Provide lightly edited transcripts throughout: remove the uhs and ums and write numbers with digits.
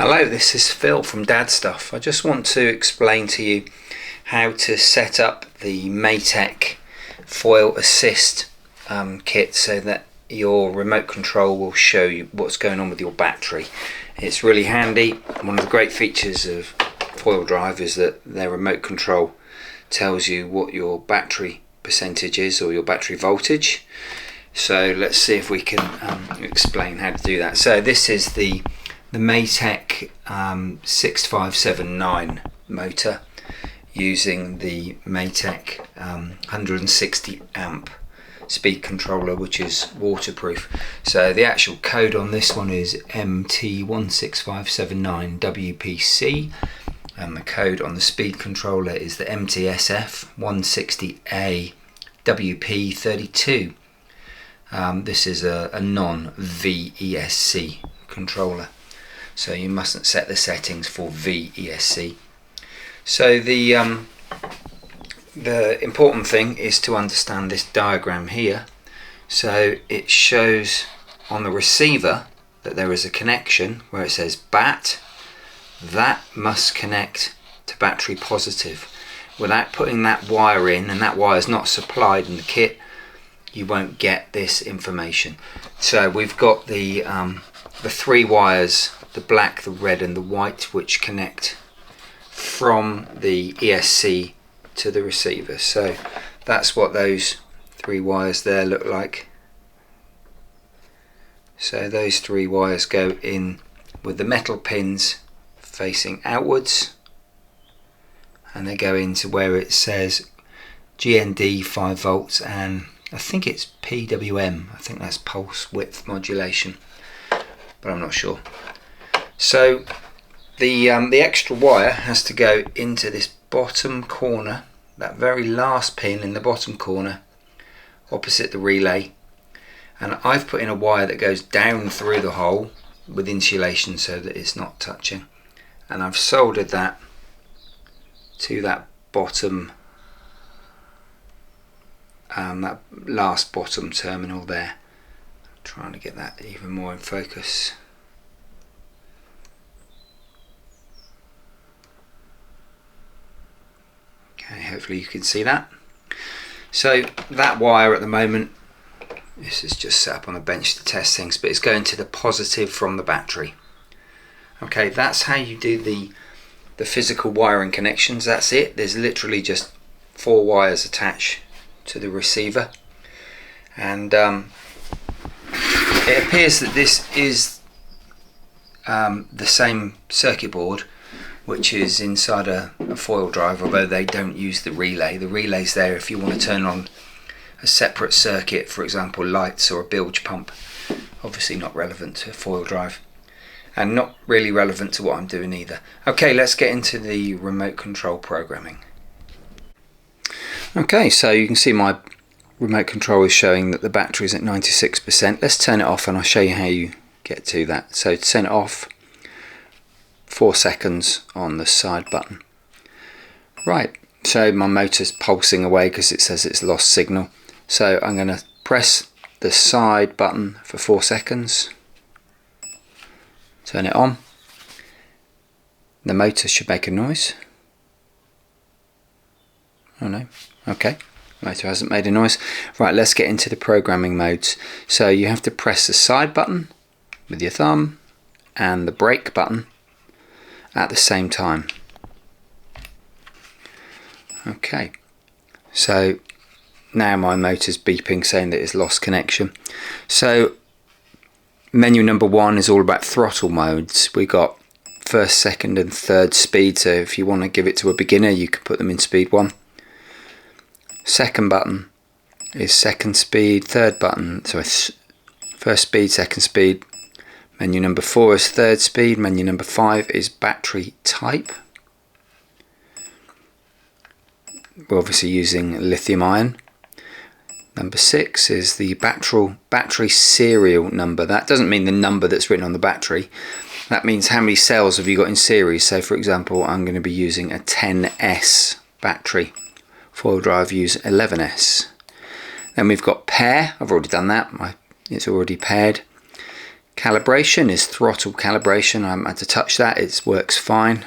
Hello, this is Phil from Dad Stuff. I just want to explain to you how to set up the Maytech foil assist kit so that your remote control will show you what's going on with your battery. It's really handy. One of the great features of foil drive is that their remote control tells you what your battery percentage is, or your battery voltage. So let's see if we can explain how to do that. So this is the Maytech 6579 motor using the Maytech 160 amp speed controller, which is waterproof. So the actual code on this one is MT16579WPC, and the code on the speed controller is the MTSF160A WP32. This is a non-VESC controller, so you mustn't set the settings for VESC. So the important thing is to understand this diagram here. So it shows on the receiver that there is a connection where it says BAT. That must connect to battery positive. Without putting that wire in, and that wire is not supplied in the kit, you won't get this information. So we've got the three wires, the black, the red and the white, which connect from the ESC to the receiver. So that's what those three wires there look like. So those three wires go in with the metal pins facing outwards, and they go into where it says GND 5 volts and I think it's PWM, I think that's pulse width modulation, but I'm not sure. So the extra wire has to go into this bottom corner, that very last pin in the bottom corner opposite the relay, and I've put in a wire that goes down through the hole with insulation so that it's not touching, and I've soldered that to that bottom, that last bottom terminal there. I'm trying to get that even more in focus. Okay, hopefully you can see that. So that wire at the moment, this is just set up on a bench to test things, but it's going to the positive from the battery. Okay, that's how you do the physical wiring connections. That's it. There's literally just 4 wires attached to the receiver, and it appears that this is the same circuit board which is inside a foil drive, although they don't use the relay. The relay's there if you want to turn on a separate circuit, for example lights or a bilge pump. Obviously not relevant to a foil drive, and not really relevant to what I'm doing either. Okay, let's get into the remote control programming. Okay, so you can see my remote control is showing that the battery is at 96%. Let's turn it off and I'll show you how you get to that. So to turn it off, 4 seconds on the side button. Right, so my motor's pulsing away because it says it's lost signal. So I'm going to press the side button for 4 seconds. Turn it on. The motor should make a noise. Oh no, okay, motor hasn't made a noise. Right, let's get into the programming modes. So you have to press the side button with your thumb and the brake button at the same time. Okay, so now my motor's beeping saying that it's lost connection. So menu number 1 is all about throttle modes. We got first, second and third speed, so if you want to give it to a beginner you can put them in speed 1. Second button is second speed, third button, so it's first speed, second speed. Menu number 4 is third speed, menu number 5 is battery type. We're obviously using lithium ion. Number 6 is the battery serial number. That doesn't mean the number that's written on the battery. That means how many cells have you got in series. So for example, I'm going to be using a 10S battery. Foil drive use 11S. Then we've got pair. I've already done that. It's already paired. calibration is throttle calibration. I haven't had to touch that, it works fine.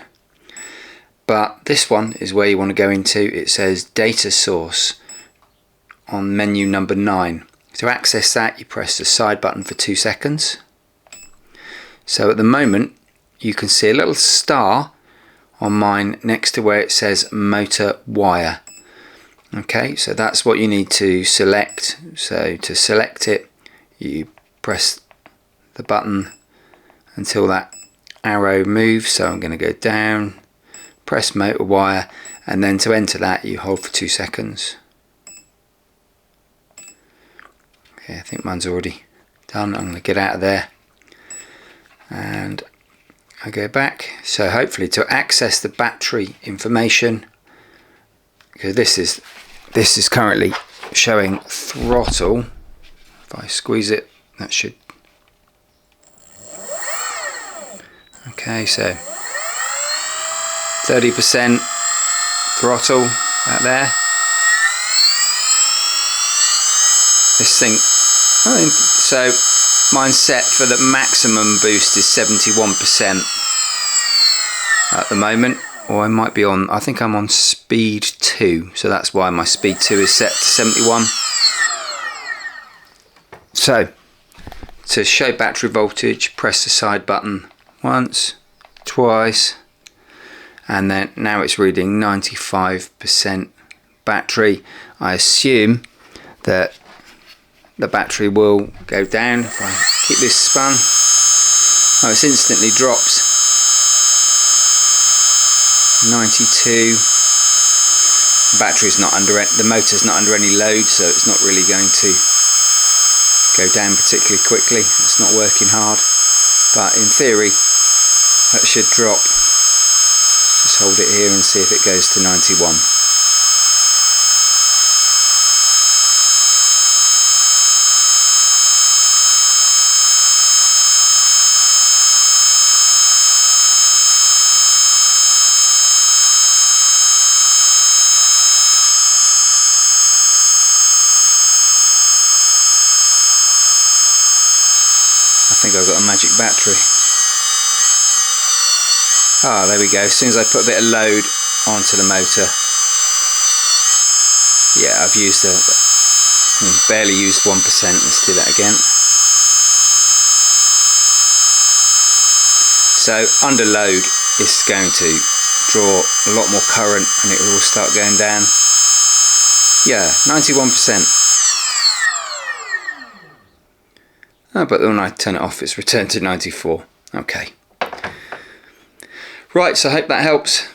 But this one is where you want to go into. It says data source on menu number 9. To access that, you press the side button for 2 seconds. So at the moment you can see a little star on mine next to where it says motor wire. Okay, so that's what you need to select. So to select it, you press the button until that arrow moves. So I'm going to go down, press motor wire, and then to enter that you hold for 2 seconds. Okay, I think mine's already done. I'm going to get out of there and I go back. So hopefully to access the battery information, because this is currently showing throttle. If I squeeze it, that should. Okay, so 30% throttle out there. This thing, so mine's set for the maximum boost is 71% at the moment, or I might be on, I think I'm on speed 2, so that's why my speed 2 is set to 71. So to show battery voltage, press the side button once, twice, and then now it's reading 95% battery. I assume that the battery will go down if I keep this spun. Oh, it's instantly dropped. 92. The battery's not under it, the motor's not under any load, so it's not really going to go down particularly quickly. It's not working hard, but in theory that should drop. Just hold it here and see if it goes to 91. I think I've got a magic battery. Ah, there we go. As soon as I put a bit of load onto the motor, yeah, I've used barely used 1%. Let's do that again. So under load, it's going to draw a lot more current and it will start going down. Yeah, 91%. Oh, but when I turn it off, it's returned to 94. Okay. Right, so I hope that helps.